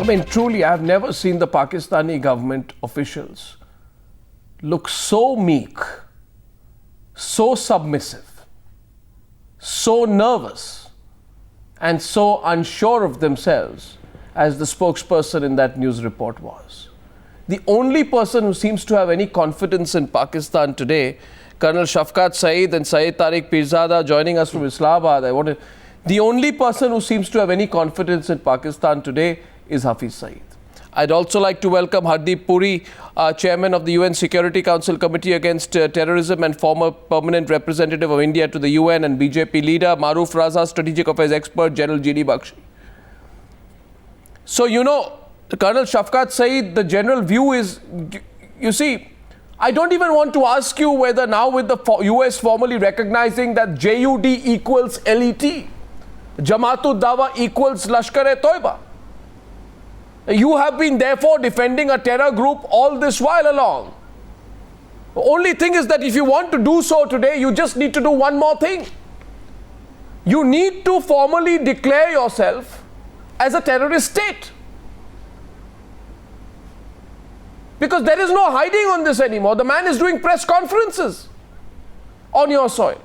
I mean, truly, I have never seen the Pakistani government officials look so meek, so submissive, so nervous, and so unsure of themselves as the spokesperson in that news report was. The only person who seems to have any confidence in Pakistan today, Colonel Shafqat, Saeed and Syed Tariq Peerzada joining us from Islamabad. The only person who seems to have any confidence in Pakistan today is Hafiz Saeed. I'd also like to welcome Hardeep Puri, Chairman of the UN Security Council Committee Against Terrorism and former permanent representative of India to the UN, and BJP leader Maroof, Raza, strategic affairs expert, General G.D. Bakshi. So, you know, Colonel Shafqat Saeed, the general view is, you see, I don't even want to ask you whether now with the US formally recognizing that JUD equals LET, Jamaat-ud-Dawa equals Lashkar-e-Toiba, you have been therefore defending a terror group all this while along. The only thing is that if you want to do so today, you just need to do one more thing. You need to formally declare yourself as a terrorist state. Because there is no hiding on this anymore. The man is doing press conferences on your soil.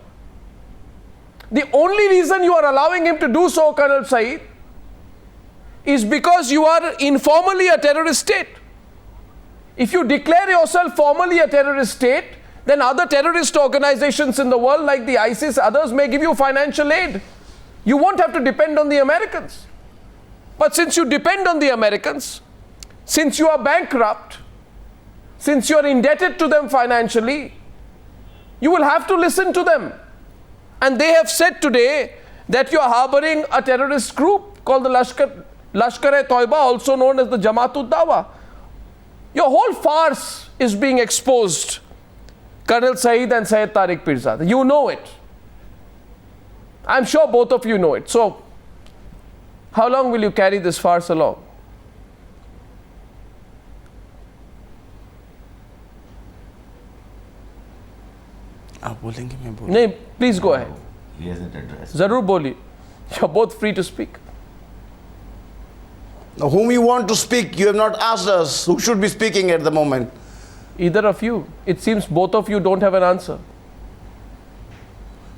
The only reason you are allowing him to do so, Colonel Saeed, is because you are informally a terrorist state. If you declare yourself formally a terrorist state, then other terrorist organizations in the world like the ISIS, others may give you financial aid. You won't have to depend on the Americans. But since you depend on the Americans, since you are bankrupt, since you are indebted to them financially, you will have to listen to them. And they have said today that you are harboring a terrorist group called the Lashkar-e-Toiba, also known as the Jamaat-ud-Dawa. Your whole farce is being exposed, Colonel Saeed and Syed Tariq Peerzada. You know it. I'm sure both of you know it. So, how long will you carry this farce along? No, please go ahead. He hasn't addressed. Zarur boli. You're both free to speak. Now, whom you want to speak, you have not asked us. Who should be speaking at the moment? Either of you. It seems both of you don't have an answer.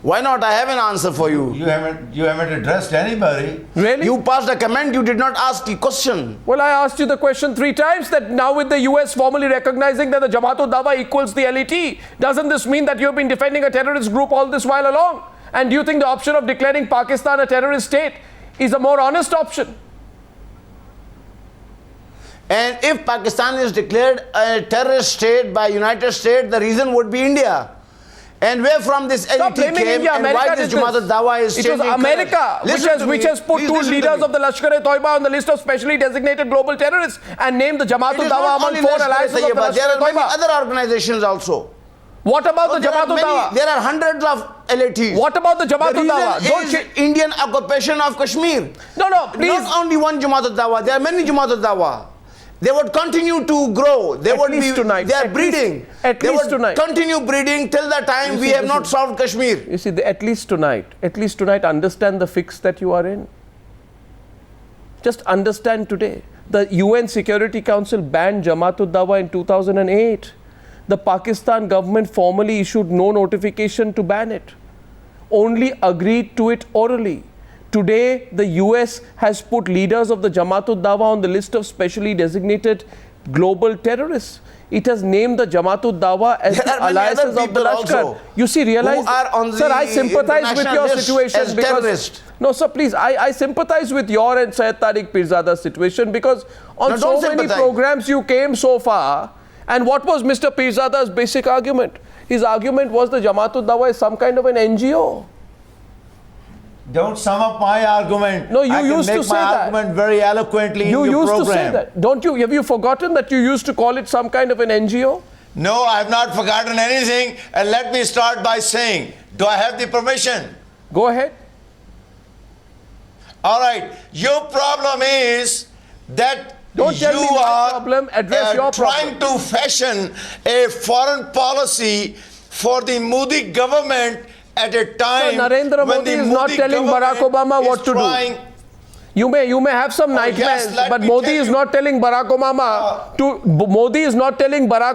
Why not? I have an answer for you. You haven't addressed anybody. Really? You passed a comment, you did not ask the question. Well, I asked you the question 3 times that now with the US formally recognizing that the Jamaat-ud-Dawa equals the LET, doesn't this mean that you have been defending a terrorist group all this while along? And do you think the option of declaring Pakistan a terrorist state is a more honest option? And if Pakistan is declared a terrorist state by United States, the reason would be India. And where from this LET came India, and America why this Jamaat-ud-Dawa is changing? It was America which has put 2 leaders of the Lashkar-e-Toiba on the list of specially designated global terrorists and named the Jamaat-ud-Dawa among 4 allies of the Lashkar-e-Toiba. There are many other organizations also. What about the Jamaat-ud-Dawa? There are hundreds of LETs. What about the Jamaat-ud-Dawa? The reason is Indian occupation of Kashmir. No, please. Not only one Jamaat-ud-Dawa, there are many Jamaat-ud-Dawa. They would continue to grow. They would be tonight. They are breeding. At least tonight. Continue breeding till the time we have not solved Kashmir. You see, at least tonight, understand the fix that you are in. Just understand today. The UN Security Council banned Jamaat-ud-Dawa in 2008. The Pakistan government formally issued no notification to ban it. Only agreed to it orally. Today, the US has put leaders of the Jamaat-ud-Dawa on the list of specially designated global terrorists. It has named the Jamaat-ud-Dawa as the alliances of the Lashkar. You see, realize, sir, I sympathize with your situation because, no, sir, please, I sympathize with your and Syed Tariq Peerzada's situation because on so many programs you came so far, and what was Mr. Peerzada's basic argument? His argument was the Jamaat-ud-Dawa is some kind of an NGO. Don't sum up my argument. No, you used to say that. I can make my argument very eloquently in your program. You used to say that. Don't you? Have you forgotten that you used to call it some kind of an NGO? No, I have not forgotten anything. And let me start by saying, do I have the permission? Go ahead. All right. Your problem is that Don't tell me my problem. Address your problem. Trying to fashion a foreign policy for the Modi government at a time Narendra Modi is not telling Barack Obama what to do. You may have some nightmares, but Modi is not telling Barack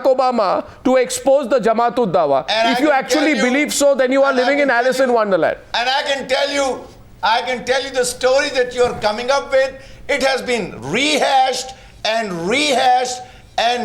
Obama to expose the Jamaat-ud-Dawa. If you actually believe so, then you are living in Alice in Wonderland. And I can tell you the story that you are coming up with. It has been rehashed and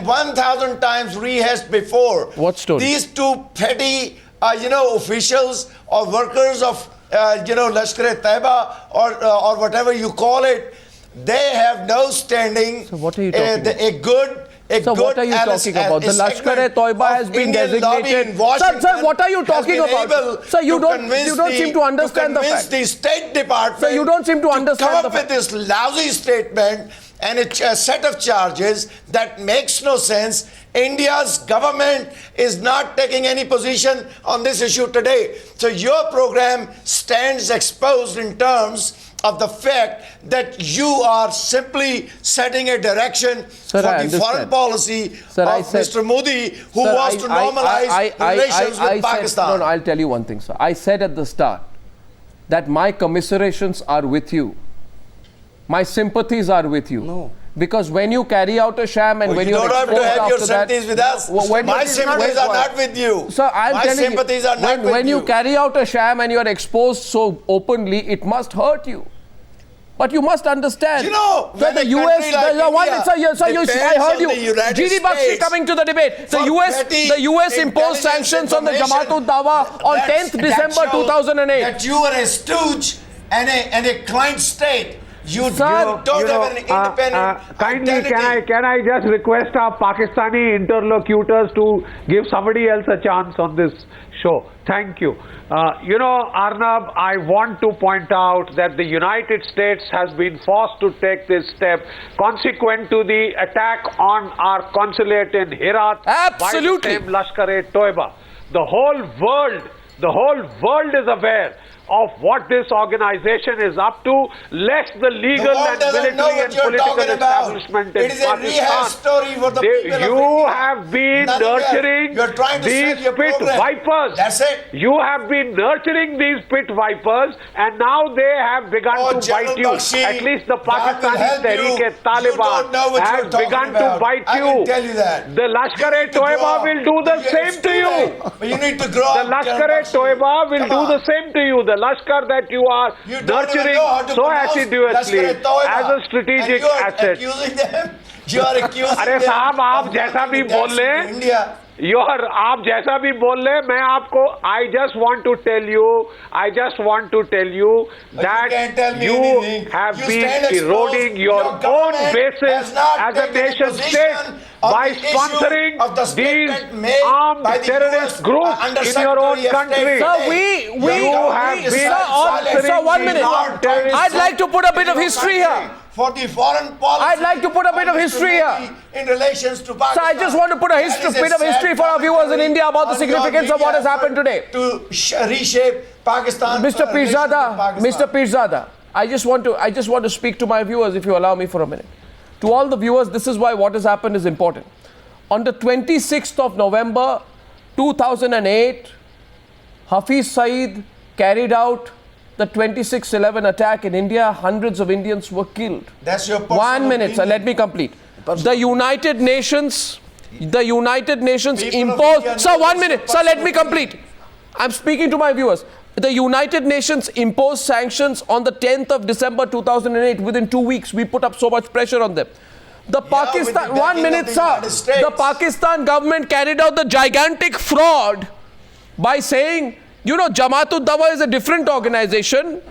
1,000 times rehashed before. What story? These two petty, officials or workers of Lashkar-e-Taiba or whatever you call it, they have no standing. So what are you talking about? So what are you talking about? The Lashkar-e-Taiba has been designated. Sir, what are you talking about? Sir, you don't seem to understand the fact. The State Department. Sir, you don't seem to understand the fact. Come up with this lousy statement and a set of charges that makes no sense. India's government is not taking any position on this issue today. So your program stands exposed in terms of the fact that you are simply setting a direction for the foreign policy of Mr. Modi, who wants to normalize relations with Pakistan. No, I'll tell you one thing, sir. I said at the start that my commiserations are with you. My sympathies are with you. No. Because when you carry out a sham and when you don't have to have your sympathies with us. My sympathies are not with you. Sir, I'm telling you, when you carry out a sham and you are exposed so openly, it must hurt you. But you must understand. When the US, I heard you. GD Bakshi coming to the debate. The US imposed sanctions on the Jamaat-ud-Dawa on 10th December 2008. That you are a stooge and a client state. You don't have an independent kindly, can I just request our Pakistani interlocutors to give somebody else a chance on this show? Thank you. Arnab, I want to point out that the United States has been forced to take this step consequent to the attack on our consulate in Herat by the same Lashkar-e-Taiba. The whole world is aware of what this organization is up to, less the legal and military and political establishment in Pakistan. You have been nurturing these pit vipers. That's it. You have been nurturing these pit vipers, and now they have begun to bite you. Bakshi, at least the Pakistani Tariq-e-Taliban has begun to bite you. I can tell you that. The Lashkar-e-Taiba will do the same to you. But you need to grow up. The Lashkar-e-Taiba will do the same to you. The Lashkar that you are nurturing so assiduously as a strategic asset. You are accusing them. अरे साहब आप जैसा भी बोल लें, आप जैसा भी बोल लें, मैं आपको I just want to tell you that you have been eroding your own basis as a nation state by sponsoring these armed terrorist groups in your own country. Sir, 1 minute. I'd like to put a bit of history here. For the foreign policy, I'd like to put a bit of history here. In relations to Pakistan. So I just want to put a bit of history for our viewers in India about the significance of what has happened today. To reshape Pakistan. Mr. Peerzada, I just want to speak to my viewers, if you allow me for a minute. To all the viewers, this is why what has happened is important. On the 26th of November 2008, Hafiz Saeed carried out the 26/11 attack in India. Hundreds of Indians were killed. That's your personal 1 minute, sir, let me complete. The United Nations imposed... Sir, 1 minute, sir, let me complete. I'm speaking to my viewers. The United Nations imposed sanctions on the 10th of December 2008. Within 2 weeks, we put up so much pressure on them. The Pakistan... 1 minute, sir. The Pakistan government carried out the gigantic fraud by saying, Jamaat-ud-Dawa is a different organization.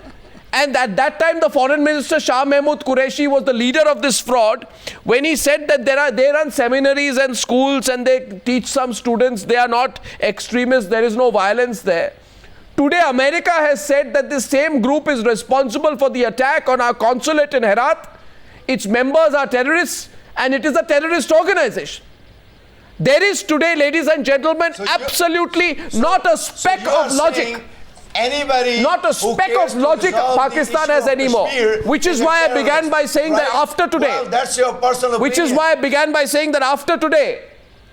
And at that time, the Foreign Minister Shah Mahmood Qureshi was the leader of this fraud when he said that they run seminaries and schools and they teach some students. They are not extremists. There is no violence there. Today, America has said that this same group is responsible for the attack on our consulate in Herat. Its members are terrorists and it is a terrorist organization. There is today, ladies and gentlemen, absolutely not a speck of logic. Not a speck of logic Pakistan has anymore. Which is why I began by saying that after today. Well, that's your personal opinion. Which is why I began by saying that after today.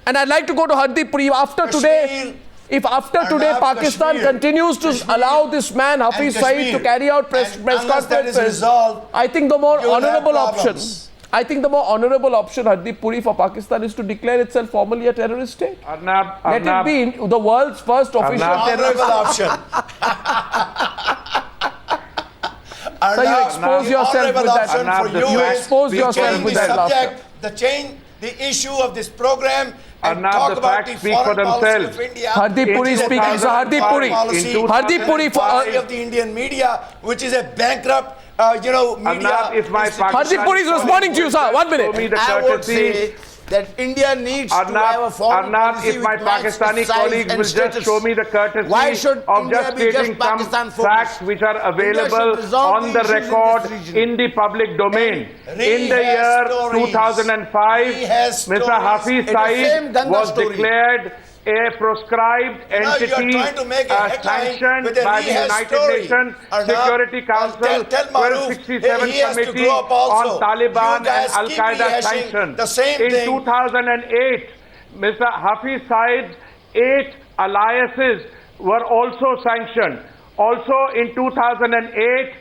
And I'd like to go to Hardeep, Puri. After today, If after today Arnab, Pakistan Kashmir, continues to allow this man Hafiz Saeed to carry out press unless that is conferences, resolved, I think the more you will have honorable option, problems. I think the more honorable option, Hardeep Puri, for Pakistan is to declare itself formally a terrorist state. Arnab, Let it be the world's first official terrorist Honorable state. option. So you expose yourself with that. Arnab, for you You is expose we yourself change with the that subject, the issue of this program, and Arnab, talk the about facts the speak for foreign policy themselves. of India. Hardeep Puri which is a speaking. So Hardeep Puri. policy Hardeep Puri for of the Indian media, which is a bankrupt, media. Arnab, if my institution. Hardeep Puri is responding to you, sir. 1 Show me minute. the I would courtesy. say that India needs to have a foreign Arnab, policy if my which matches Pakistani its size colleagues and will just status. show me the courtesy Why should of India just be just stating some Pakistan focused? facts which are available India should resolve on the the issues in record this region. in the public domain. And In the rehash year stories. 2005, Rehash Mr. stories. Hafiz It's the same Saeed Ganga was story. declared a proscribed Now you are entity trying to make a headline sanctioned with a by the rehash United story. Nations Arnab, Security Council tell Maroof, 1267 he has to Committee grow up also. on Taliban You guys and keep Al-Qaeda rehashing sanctions. the same In thing. 2008, Mr. Hafiz Saeed's 8 alliances were also sanctioned. Also in 2008,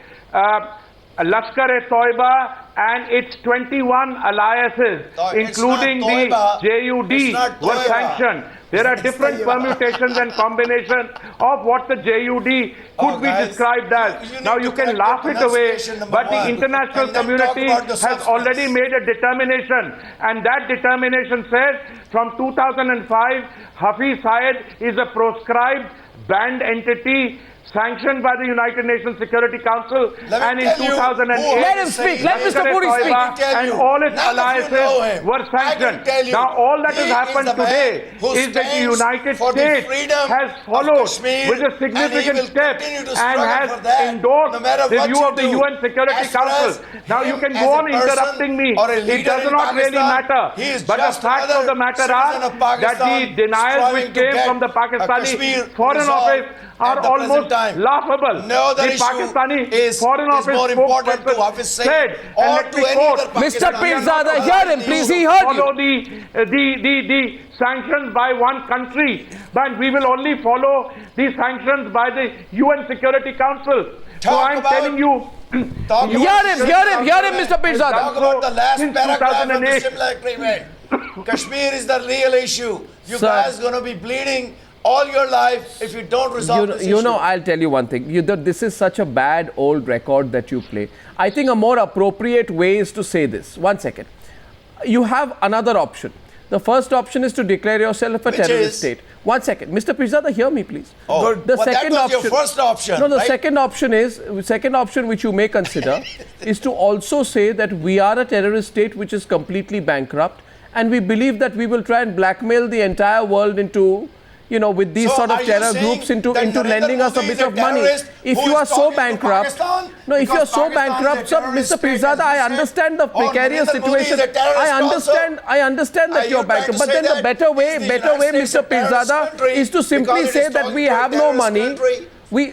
Lashkar-e-Toiba and its 21 alliances, No, it's including not the Toiba. JUD, It's not were Toiba. sanctioned. There are It's different Toiba. permutations and combinations of what the JUD could be guys, described as. you need Now to you can correct laugh your it away, pronunciation, number but the one, international and then community talk about the has substance. already made a determination, and that determination says from 2005, Hafiz Syed is a proscribed, banned entity sanctioned by the United Nations Security Council, Let me and in tell you 2008, who Let him speak. Let Mr. Puri speak. Lashkar-e-Toiba Tell and you. all its None of you know alliances him. were I can sanctioned. tell you, Now all that he has is happened the man today who is that the stands United for the States freedom has of followed Kashmir, with a and he significant will step continue to and struggle has for that, endorsed no matter the what view you of the do. UN Security As far Council. as Now you him can as go a on person interrupting me. or a It leader does in not really Pakistan, matter. he is But the just facts of another the matter citizen are of Pakistan that the denials striving which to came get from the Kashmir Pakistani Foreign resolved Office are at the present almost time. laughable. No other The issue Pakistani is Foreign Office more important to spokesperson Hafiz Saeed said, or and let to me any quote, other Mr. Pakistani. Peerzada, hear him, please. He heard follow you. the sanctions by one country, but we will only follow the sanctions by the UN Security Council. So Talk I'm about- telling you, Talk Hear about him, the hear him, hear him, document. Mr. Peerzada. Talk about the last Since paragraph of the 2008. Simla agreement. Kashmir is the real issue. You Sir. guys going to be bleeding all your life if you don't resolve this You issue. know, I'll tell you one thing. This is such a bad old record that you play. I think a more appropriate way is to say this. 1 second. You have another option. The first option is to declare yourself a Which terrorist is? state. 1 second. Mr. Peerzada, hear me, please. Oh, The well, second that was option. your first option. No, the right? second option which you may consider is to also say that we are a terrorist state which is completely bankrupt, and we believe that we will try and blackmail the entire world into, with these So sort of are you terror saying groups into that Narendra lending us a Modi bit is a of money. terrorist If who you is are so talking to bankrupt, Pakistan? no, if you are Because so Pakistan is bankrupt, a sir, terrorist Mr. state, Peerzada, I as you said. understand the Oh, precarious Narendra Modi is situation. a terrorist I understand Are that you you're trying to bankrupt, but say then the that better way, is the United States Mr. a terrorist Peerzada, country is to simply because it say is that talking we to a have no terrorist money. country?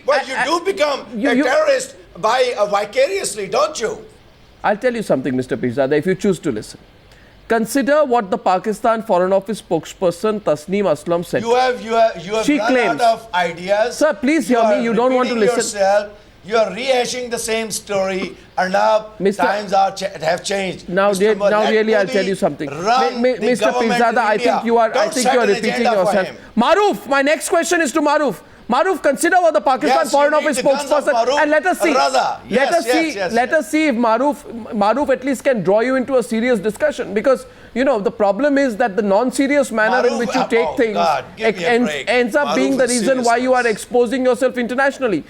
Well, you do become a terrorist by vicariously, don't you? I'll tell you something, Mr. Peerzada, if you choose to listen. Consider what the Pakistan Foreign Office spokesperson Tasneem Aslam said. You have She run claims- out of ideas. Sir, please hear me. You don't want to repeating listen. Yourself. You are rehashing the same story. Arnab, Mr. times have changed. Now, Mr. now Let really, I'll Modi tell you something. run the Mr. government in Peerzada, I India. think you are Don't set an repeating agenda for yourself. him. Maroof, my next question is to Maroof. Maroof, consider what the Pakistan Yes, Foreign you need Office the guns of spokesperson, Maroof and let us see. Raza. Yes, let us see if Maroof at least can draw you into a serious discussion, because the problem is that the non-serious manner in Maroof, which you take oh things God, give me a break. ends up being Maroof the is reason why you are exposing yourself internationally.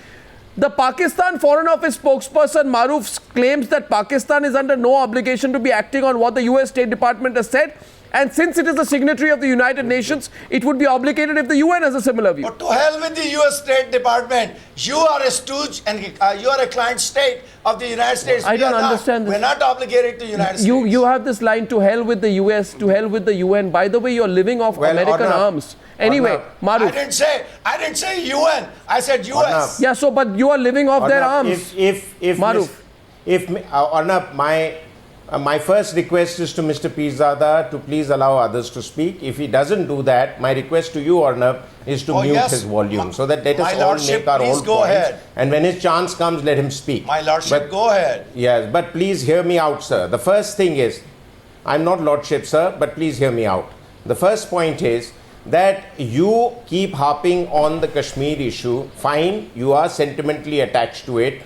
The Pakistan Foreign Office spokesperson Maroof claims that Pakistan is under no obligation to be acting on what the US State Department has said, and since it is a signatory of the United Nations, it would be obligated if the UN has a similar view. But to hell with the US State Department. You are a stooge and you are a client state of the United States. I We don't are not. understand this. We're not obligated to the United States. You have this line, to hell with the US, to hell with the UN. By the way, you're living off American Arnab, arms. Anyway, Maroof. I didn't say UN. I said US. Yeah, so but you are living off their Arnab, arms. If Maroof. Arnab, My first request is to Mr. Peerzada to please allow others to speak. If he doesn't do that, my request to you, Arnab, is to mute his volume so that let us all make our own points. Ahead. And when his chance comes, let him speak. My Lordship, go ahead. Yes, but please hear me out, sir. The first thing is, I'm not Lordship, sir, but please hear me out. The first point is that you keep harping on the Kashmir issue. Fine, you are sentimentally attached to it.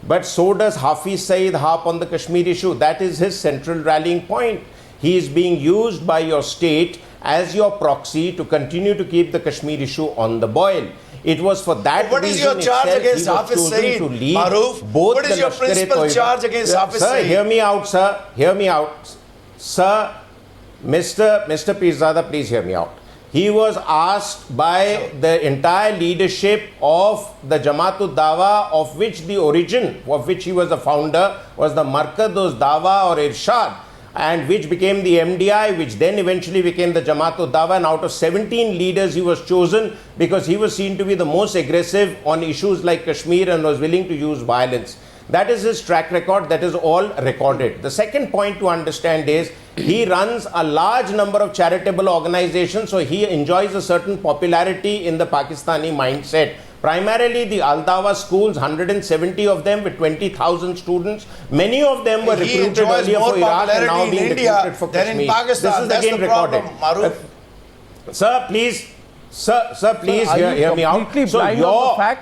But so does Hafiz Saeed harp on the Kashmir issue. That is his central rallying point. He is being used by your state as your proxy to continue to keep the Kashmir issue on the boil. It was for that what is your charge against Hafiz Saeed? Maroof, both what is your principal charge against Hafiz Saeed? Sir, hear me out, sir. Hear me out. Sir, Mr. Peerzada, please hear me out. He was asked by the entire leadership of the Jamaat-ud-Dawa, of which the origin, of which he was the founder, was the Maroof-Dawa or Irshad, and which became the MDI, which then eventually became the Jamaat-ud-Dawa. And out of 17 leaders, he was chosen because he was seen to be the most aggressive on issues like Kashmir and was willing to use violence. That is his track record. That is all recorded. The second point to understand is he runs a large number of charitable organizations, so he enjoys a certain popularity in the Pakistani mindset. Primarily the Al-Dawa schools, 170 of them with 20,000 students. Many of them were recruited earlier for Iraq and now being recruited for Kashmir. This is again recorded. Sir, please. Sir, please hear me out. So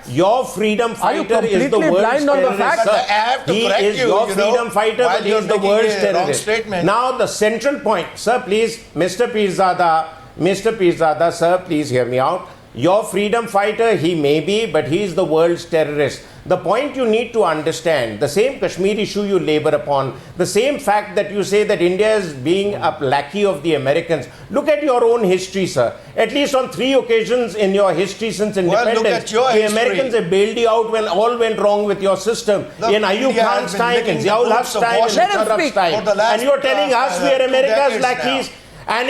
your freedom fighter is the world's terrorist. He is your freedom fighter, but he is the world's terrorist. Now the central point, sir, please, Mr. Peerzada, sir, please hear me out. Your freedom fighter, he may be, but he is the world's terrorist. The point you need to understand, the same Kashmir issue you labor upon, the same fact that you say that India is being a lackey of the Americans. Look at your own history, sir. At least on 3 occasions in your history since independence, the Americans have bailed you out when all went wrong with your system. In Ayub Khan's time, in Ziaul Haq's time, in Musharraf's time. And you are telling us we are America's lackeys. And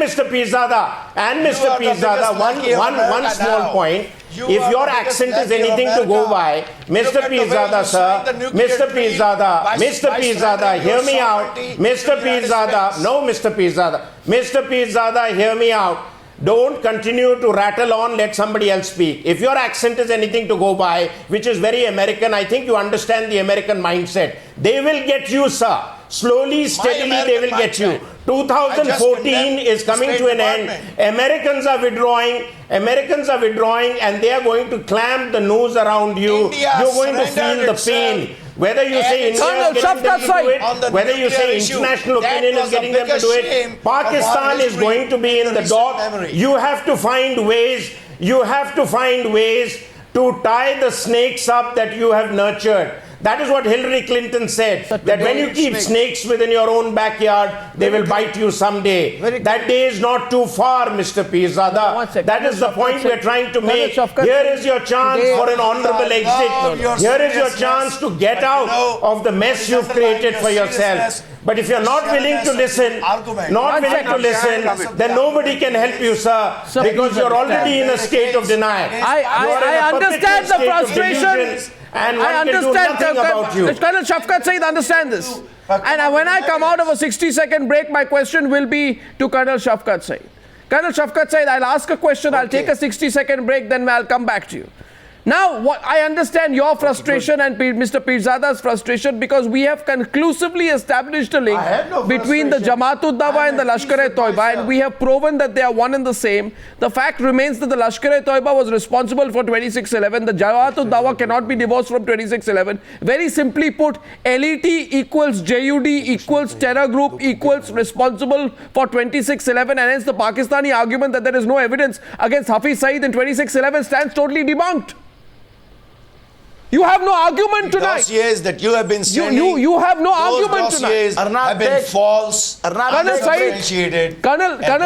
Mr. Peerzada, one small point. If your accent is anything to go by, Mr. Peerzada, sir, Mr. Peerzada, hear me out. Mr. Peerzada, hear me out. Don't continue to rattle on, let somebody else speak. If your accent is anything to go by, which is very American, I think you understand the American mindset. They will get you, sir. Slowly, steadily, they will get you. 2014 is coming to an end. Americans are withdrawing, and they are going to clamp the noose around you. You're going to feel the pain. Whether you say India is getting them to do it, whether you say international opinion is getting them to do it, Pakistan is going to be in the dock. You have to find ways to tie the snakes up that you have nurtured. That is what Hillary Clinton said, that when you keep snakes within your own backyard, they will bite you someday. That day is not too far, Mr. Peerzada. That is the point we are trying to make. Here is your chance for an honorable exit. Here is your chance to get out of the mess you've created for yourself. But if you're not willing to listen, then nobody can help you, sir, because you're already in a state of denial. I understand the frustration. And I understand about you. Colonel Shafqat Saeed, understand this. And when I come out of a 60-second break, my question will be to Colonel Shafqat Saeed. Colonel Shafqat Saeed, I'll ask a question, I'll take a 60-second break, then I'll come back to you. Now, I understand your frustration and Mr. Peerzada's frustration because we have conclusively established a link between the Jamaat-ud-Dawa and the Lashkar-e-Toiba, and we have proven that they are one and the same. The fact remains that the Lashkar-e-Toiba was responsible for 2611. The Jamaat-ud-Dawa cannot be divorced from 2611. Very simply put, LET equals JUD equals terror group equals responsible for 2611, and hence the Pakistani argument that there is no evidence against Hafiz Saeed in 2611 stands totally debunked. You have no argument tonight. Dossiers that you have been sending, you have no argument tonight. Have been false, Colonel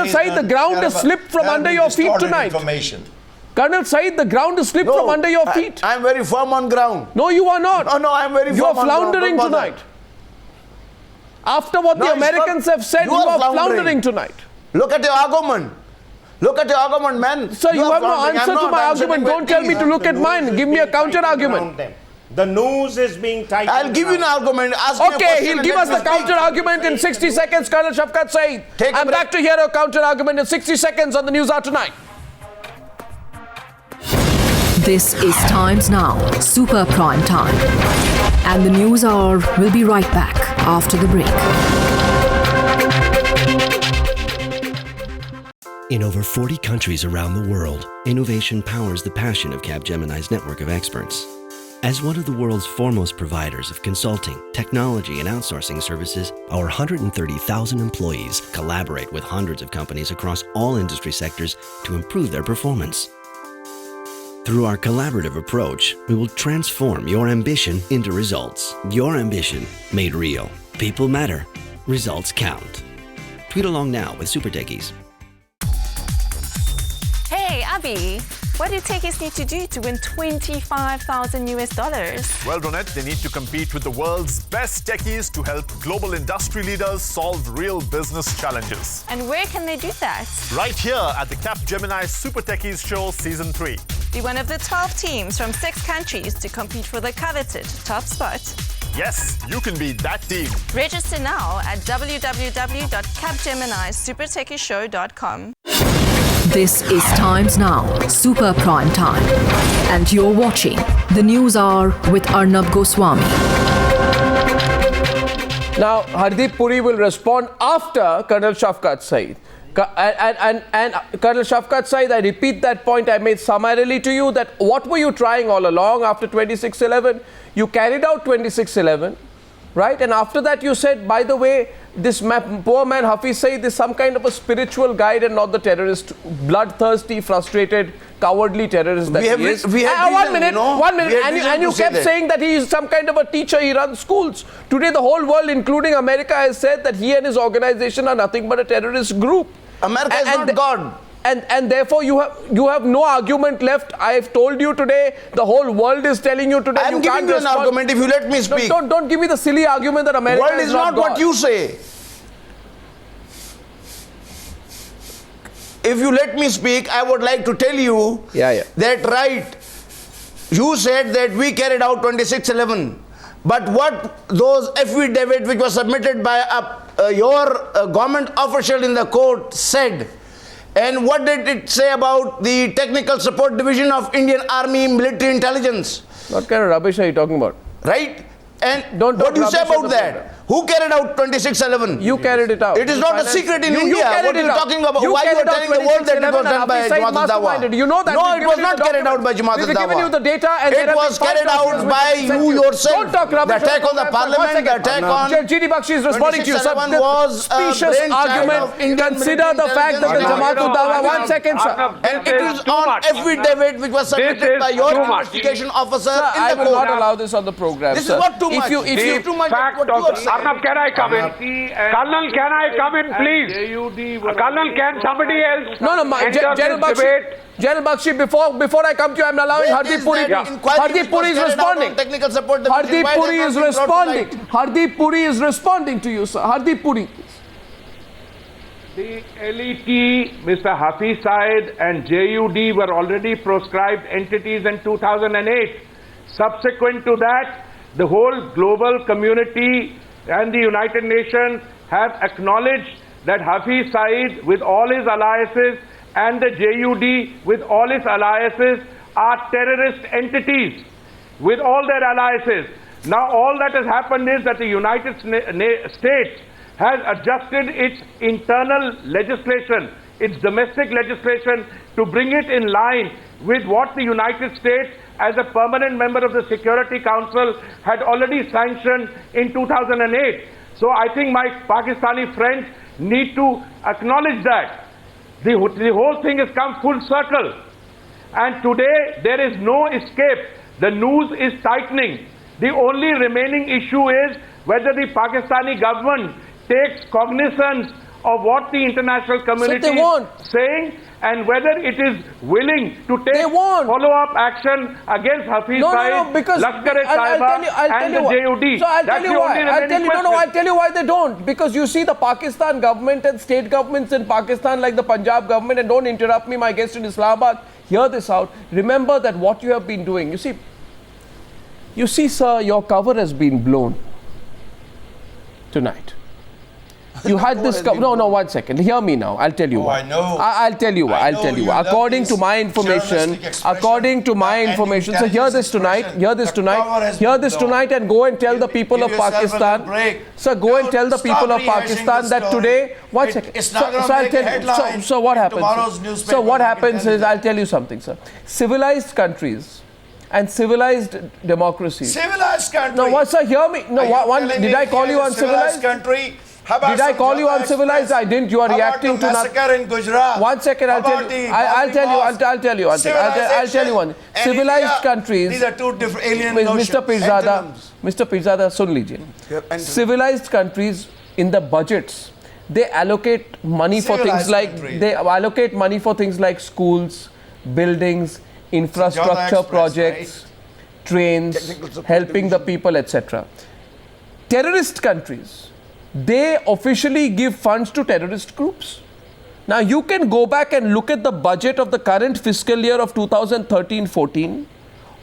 Saeed, the ground has slipped from under your feet tonight. Colonel Saeed, the ground has slipped from under your feet. I'm very firm on ground. No, you are not. No, I'm very firm on ground. You are floundering tonight. After what the Americans have said, you are floundering tonight. Look at your argument. Look at your argument, man. Sir, you have no answer to my argument. Don't tell me to look at mine. Give me a counter argument. The news is being tightened. I'll give you an argument. Ask me a Okay, question he'll and give let us me the speak. counter argument in 60 seconds, Colonel Shafqat Saeed. Take a I'm break. back to hear a counter argument in 60 seconds on the Newshour Tonight. This is Times Now, Super Prime Time. And the Newshour will be right back after the break. In over 40 countries around the world, innovation powers the passion of Capgemini's network of experts. As one of the world's foremost providers of consulting, technology, and outsourcing services, our 130,000 employees collaborate with hundreds of companies across all industry sectors to improve their performance. Through our collaborative approach, we will transform your ambition into results. Your ambition made real. People matter. Results count. Tweet along now with Super Techies. Hey, Abby, what do techies need to do to win $25,000 US? Well, Ronette, they need to compete with the world's best techies to help global industry leaders solve real business challenges. And where can they do that? Right here at the Capgemini Super Techies Show Season 3. Be one of the 12 teams from 6 countries to compete for the coveted top spot. Yes, you can be that team. Register now at www.capgeminisupertechieshow.com. This is Times Now, Super Prime Time. And you're watching the Newshour with Arnab Goswami. Now, Hardeep Puri will respond after Colonel Shafqat Saeed. And Colonel Shafqat Saeed, I repeat that point I made summarily to you, that what were you trying all along after 26/11? You carried out 26/11, right? And after that you said, by the way, this poor man Hafiz Saeed is some kind of a spiritual guide and not the terrorist, bloodthirsty, frustrated, cowardly terrorist that he is. We have One minute, reason and you to say kept that. saying that he is some kind of a teacher, he runs schools. Today the whole world, including America, has said that he and his organization are nothing but a terrorist group. America is not God. And therefore you have no argument left. I have told you today, the whole world is telling you today. I'm giving you an argument if you let me speak. Don't give me the silly argument that America World is not God. what you say. If you let me speak, I would like to tell you that right, you said that we carried out 26/11. But what those affidavit which was submitted by your government official in the court said, and what did it say about the Technical Support Division of Indian Army Military Intelligence? What kind of rubbish are you talking about? Right? And Don't what do you say rubbish about that? Who carried out 26/11? You carried it out. It is not a secret in India. What are you talking about? Why you are telling the world that it was done by Jamaat-ud-Dawa? You know that. No, it was not carried out by Jamaat-ud-Dawa. We've given you the data, and it was carried out by you yourself. Don't talk rubbish. The attack on the parliament, the attack on GD Bakshi is responding to you. 26/11 was a specious brainchild argument. of Indian Consider the fact that the Jamaat-ud-Dawa. 1 second, sir. And it is on affidavit which was submitted by your investigation officer in I the will not court. allow this on the program. This is what too much. If you too much. Fact What you of are saying. Arnab, can I come in? Colonel, can I come in, please? Colonel, can somebody else No, enter General this debate? Bakshi, before I come to you, I'm allowing Hardeep Puri. Hardeep Puri is responding. Technical support division. Hardeep Why Puri has is not been brought to responding. light? Hardeep Puri is responding to you, sir. Hardeep Puri. The LET, Mr. Hafiz Syed and JUD were already proscribed entities in 2008. Subsequent to that, the whole global community and the United Nations have acknowledged that Hafiz Saeed with all his alliances and the JUD with all his alliances are terrorist entities with all their alliances. Now all that has happened is that the United States has adjusted its internal legislation, its domestic legislation, to bring it in line with what the United States as a permanent member of the Security Council had already sanctioned in 2008. So I think my Pakistani friends need to acknowledge that. The whole thing has come full circle. And today there is no escape. The noose is tightening. The only remaining issue is whether the Pakistani government takes cognizance of what the international community is saying, and whether it is willing to take follow-up action against Hafiz Saeed, Lashkar-e-Taiba and the JUD. So I'll tell you why. I'll tell you why they don't. Because you see the Pakistan government and state governments in Pakistan like the Punjab government, and don't interrupt me, my guest in Islamabad, hear this out. Remember that what you have been doing. You see, You see, sir, your cover has been blown tonight. You had this cover. No, one second. Hear me now. I'll tell you why. I know. I'll tell you why. I'll tell you why. According to my information, so hear this tonight, and go and tell the people of Pakistan. Sir, go and tell the people of Pakistan that today, one second. So what happens? So what happens is, I'll tell you something, sir. Civilized countries and civilized democracies. Civilized country. No, what, sir, hear me. No, did I call you uncivilized? Country? Did I call you uncivilized? I didn't. You are reacting to massacre in Gujarat. 1 second, I'll tell you. I'll tell you one. Civilized countries. These are two different alien notions. Mr. Peerzada, sun lijiye. Civilized countries, in the budgets, they allocate money for things like schools, buildings, infrastructure projects, trains, helping the people, etc. Terrorist countries, they officially give funds to terrorist groups. Now you can go back and look at the budget of the current fiscal year of 2013-14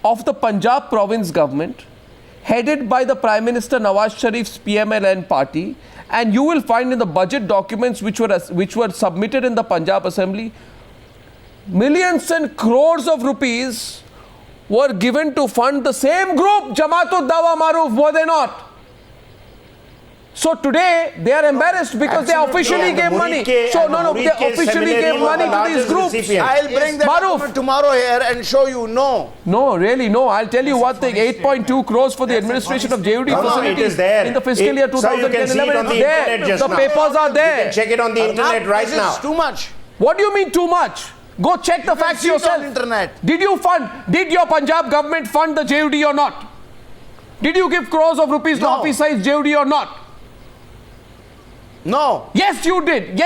of the Punjab province government, headed by the Prime Minister Nawaz Sharif's PMLN party, and you will find in the budget documents which were submitted in the Punjab Assembly, millions and crores of rupees were given to fund the same group, Jamaat-ud-Dawa Maroof, were they not? So today they are embarrassed because they officially gave money. They officially gave money to these groups. I'll bring that document tomorrow here and show you. No, really, no. I'll tell you one thing. 8.2 crores for the administration of JUD facilities in the fiscal year 2010-11. It's there. The papers are there. You can check it on the internet right now. This is too much. What do you mean too much? Go check the facts yourself. Did your Punjab government fund the JUD or not? Did you give crores of rupees to Hafiz Saeed's JUD or not? No. Yes, you did.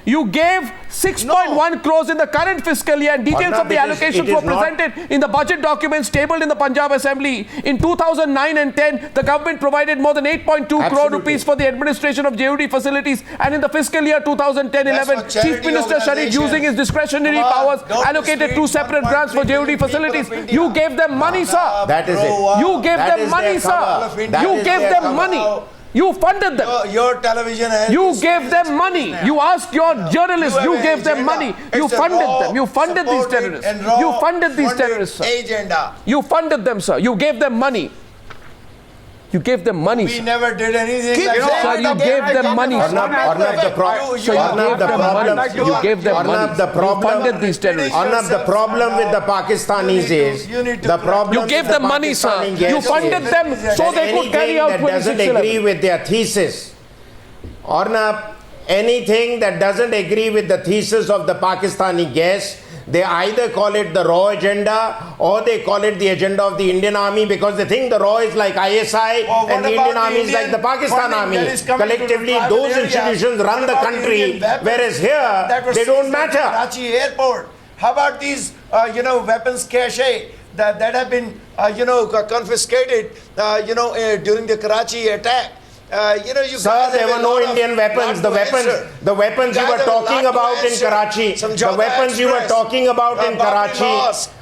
You gave 6.1 crores in the current fiscal year, and details of the allocations were presented in the budget documents tabled in the Punjab Assembly. In 2009 and 10, the government provided more than 8.2 crore rupees for the administration of JUD facilities, and in the fiscal year 2010-11, Chief Minister Syed, using his discretionary powers, allocated 2 separate grants for JUD facilities. You gave them money, sir. That is it. You gave them money, sir. You gave them money. You funded them. Your television has. You gave them money. You asked your journalists. You gave them money. You funded them. You funded these terrorists. You funded these terrorists, sir. You funded them, sir. You gave them money. You gave them money. We never did anything. Sir, you gave them money. Arnab, the problem. You funded these terrorists. Arnab, the problem with the Pakistanis is you gave them money, sir. You funded them so they could carry out that doesn't agree with their thesis. Arnab, anything that doesn't agree with the thesis of the Pakistani guests, they either call it the raw agenda or they call it the agenda of the Indian army, because they think the raw is like ISI and the Indian army is like the Pakistan army. Collectively, those institutions run the country, whereas here, they don't matter. Karachi airport. How about these, weapons cache that have been, confiscated, during the Karachi attack? Sir, there were no Indian weapons. The weapons you were talking about in Karachi,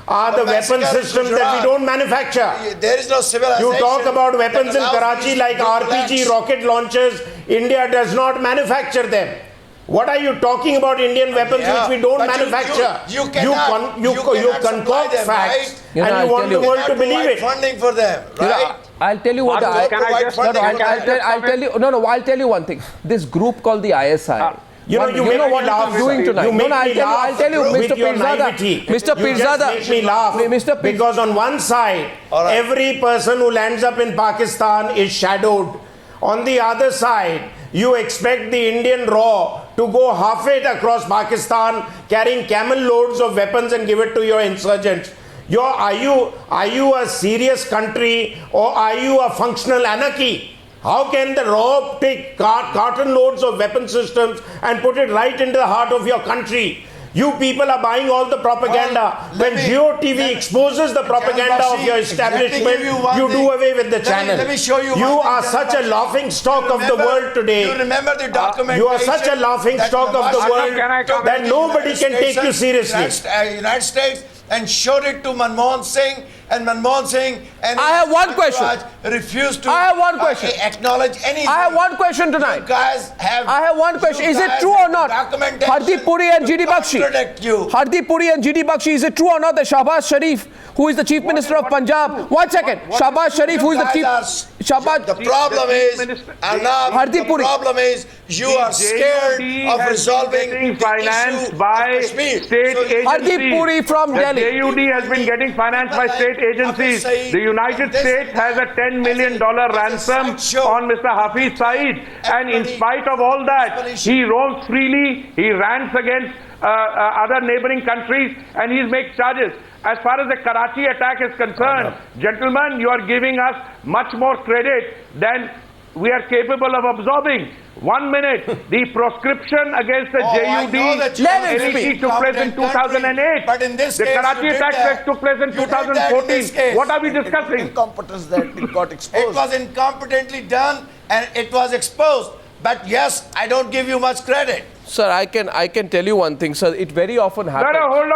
are the weapon systems that we don't manufacture. There is no civilization. You talk about weapons in Karachi like RPG rocket launchers. India does not manufacture them. What are you talking about Indian weapons which we don't manufacture? You concoct facts and you want the world to believe it. Funding for them, right? I'll tell you what. I'll tell you one thing. This group called the ISI. You know what I'm doing tonight. I'll tell you, Mr. Peerzada. Make me laugh. Because on one side, every person who lands up in Pakistan is shadowed. On the other side, you expect the Indian RAW to go halfway across Pakistan carrying camel loads of weapons and give it to your insurgents. Are you a serious country or are you a functional anarchy? How can the RAW take carton loads of weapon systems and put it right into the heart of your country? You people are buying all the propaganda. When Geo TV exposes the propaganda of your establishment, you do away with the channel. Let me show you. You are such a laughing stock of the world today. You remember the documentation? You are such a laughing stock of the world that nobody can take you seriously. United States and showed it to Manmohan Singh, and Manmohan Singh and I have one question. refused to I have one question. acknowledge anything. I have one question tonight. You guys have. I have one question. you Is it guys true have or not? documentation Hardeep Puri and to GD Bakshi. contradict you. Hardeep Puri and GD Bakshi, is it true or not that Shahbaz Sharif, who is the Chief Minister of Punjab, one second, Shahbaz Sharif, who is the Chief... The problem is, Arnab, Hardeep the Puri. problem is, you are scared of resolving the financed issue by of Kashmir. state agencies. Hardeep Puri from The Delhi. JUD has been getting financed by state agencies. Saeed, The United States has a $10 million ransom on Mr. Hafiz Saeed, and in spite of all that, he roams freely, he rants against other neighboring countries, and he makes charges. As far as the Karachi attack is concerned, gentlemen, you are giving us much more credit than we are capable of absorbing. 1 minute, the proscription against the JUD took place in 2008. But in this the case, Karachi attack took place in 2014. What are we discussing? Incompetence that it got It exposed. was incompetently done and it was exposed. But yes, I don't give you much credit. Sir, I can tell you one thing, sir. It very often happens. No, hold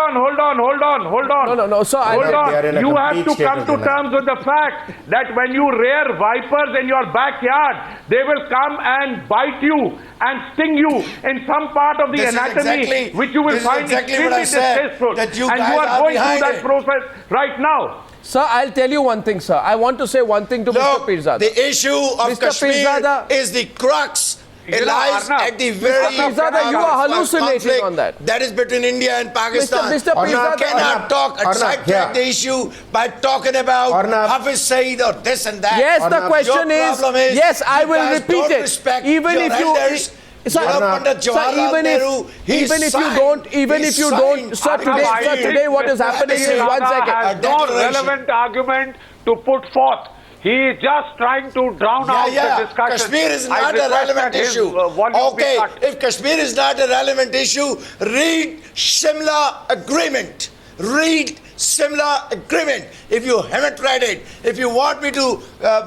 on. No, sir. Hold on. You have to complete come to state of terms with the fact that when you rear vipers in your backyard, they will come and bite you and sting you in some part of the This is anatomy, exactly- which you will this is find exactly what extremely I said, distasteful. that you And guys you are are going through behind that it. process right now. Sir, I'll tell you one thing, sir. I want to say one thing to Mr. Look, Peerzada. the issue of Mr. Kashmir Peerzada- is the crux. It lies Arnab, at the very Peerzada, you are hallucinating conflict on that. That is between India and Pakistan. Mr. Peerzada- You cannot talk and sidetrack the issue by talking about Arnab. Hafiz Saeed or this and that. Yes, the question Your is, problem is, yes, I you will guys repeat don't it. respect Even your if you, elders. sir, Pandit Jawaharlal Nehru, he signed- even he if you signed don't, sir, today what is happening is, Mr. one Raza second. has no relevant argument to put forth. He is just trying to drown out the discussion. Kashmir is I not a request relevant that his, issue. volume be Okay, cut. if Kashmir is not a relevant issue, read Shimla Agreement. Read Shimla Agreement. If you haven't read it, if you want me to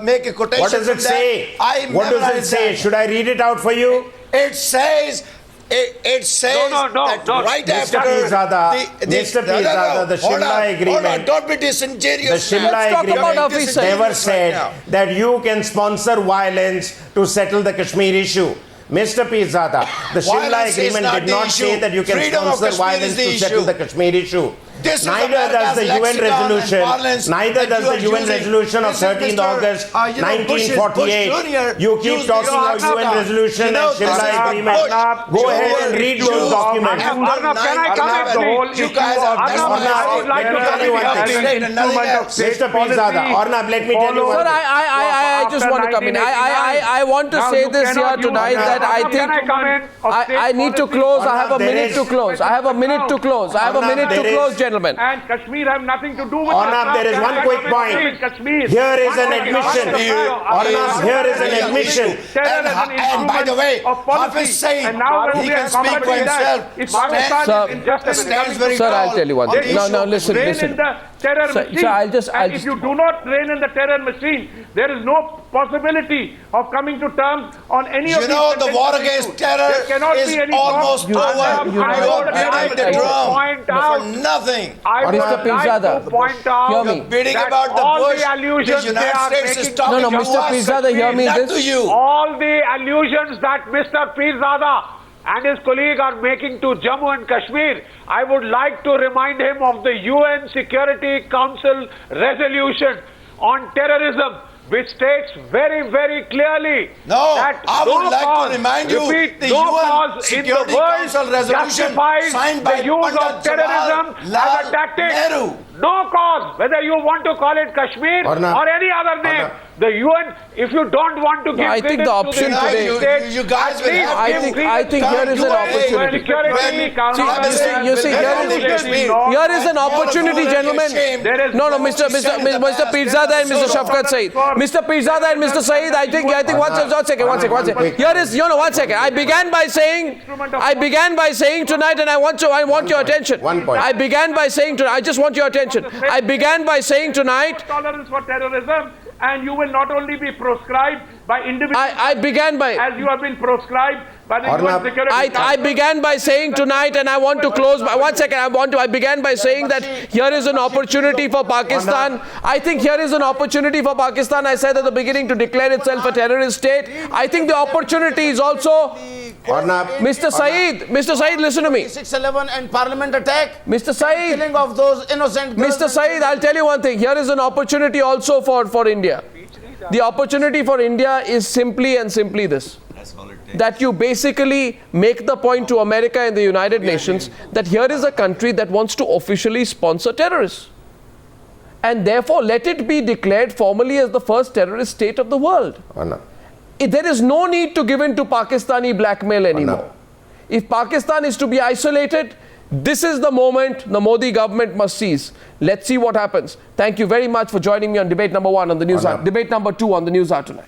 make a quotation What does from it say? that, What does it memorized say? that. Should I read it out for you? It says. It says No, that right Mr. after Peerzada, Mr. Peerzada, the Shimla Agreement. Hold on, don't be disingenuous. The now. Shimla talk about Agreement Hafiz Saeed. never Right now. said that you can sponsor violence to settle the Kashmir issue. Mr. Peerzada, the Shimla Violence is Agreement not did the not issue. say that you can Freedom of sponsor Kashmir is violence the to settle issue. the Kashmir issue. This is Neither does the America's UN lexicon and resolution, parlance neither that does you the are UN using. resolution of This is 13th Mr. August Bush 1948. Jr. You keep used talking this about UN Arnab. resolution You know, and this Shimla is Agreement. Bush Go ahead and Jr. read those used documents. Arnab, can I come Arnab, at the whole you issue? guys are Arnab, I would like to Let me tell you one thing. instrument of state Mr. Peerzada, policy. Arnab, let me tell you one Sir, thing. I just want to come in. I want to Now say you this here cannot use tonight that I Arnab, think can I come in of state I need to policy? close. I have a There minute is- to close. I have a minute to close. I have a Arnab, minute to there close, is- gentlemen. And Kashmir have nothing to do with Arnab, there is one quick point. Kashmir. Here is an admission. Arnab, here is an admission. And by the way, Hafiz Saeed, and now he can speak for himself. If Pakistan Sir, is interested in stands coming very to Sir, I'll tall tell you one on thing. the No, issue. no, listen, rein listen. in the terror Sir, machine. sir, I'll just- if you do not rein in the terror machine, there is no possibility of coming to terms on any of You these know, the contentious war issues. against terror There cannot is be any almost talk. over. Arnab, You I are would beating like the to drum point for out nothing. I would Mr. like Peerzada, to point out hear me. You're beating that about the all bush. the allusions The they United are States is making talking No, to Mr. us, Peerzada, hear me not this. to you. all the allusions that Mr. Peerzada and his colleague are making to Jammu and Kashmir, I would like to remind him of the UN Security Council resolution on terrorism, which states very, very clearly No, that I would no like cause, to remind you repeat, the no UN cause in the Security world Council resolution justifies signed by the use of Pandit terrorism as Jawaharlal a tactic. Nehru. No cause, whether you want to call it Kashmir Arnab. or any other name. Arnab. The UN, if you don't want to give I think credit the to option the United today- States, You guys at will least have I give think- credit I think to here is an UN opportunity. Security Council. you see, here is an opportunity, gentlemen. No, Mr. Peerzada and Mr. Shafqat Saeed. Mr. Peerzada and Mr. Saeed, I think one second. Here is, one second. I began by saying tonight, and I want your attention. One point. I began by saying tonight, I just want your attention. I began by saying tonight, Tolerance for terrorism and you will not only be proscribed by individuals. I began by... As you have been proscribed by the UN Security Council. I began by saying tonight, and I want to close by 1 second. I began by saying that here is an opportunity for Pakistan. I think here is an opportunity for Pakistan. I said at the beginning to declare itself a terrorist state. I think the opportunity is also... Mr. Saeed, listen to me. 6/11 and Parliament attack. Mr. Saeed, killing of those innocent girls. Mr. Saeed, I'll tell you one thing. Here is an opportunity also for India. The opportunity for India is simply this. That you basically make the point to America and the United Nations that here is a country that wants to officially sponsor terrorists. And therefore let it be declared formally as the first terrorist state of the world. There is no need to give in to Pakistani blackmail anymore. If Pakistan is to be isolated, this is the moment the Modi government must seize. Let's see what happens. Thank you very much for joining me on debate number 1 on the Newshour. Debate number 2 on the Newshour tonight.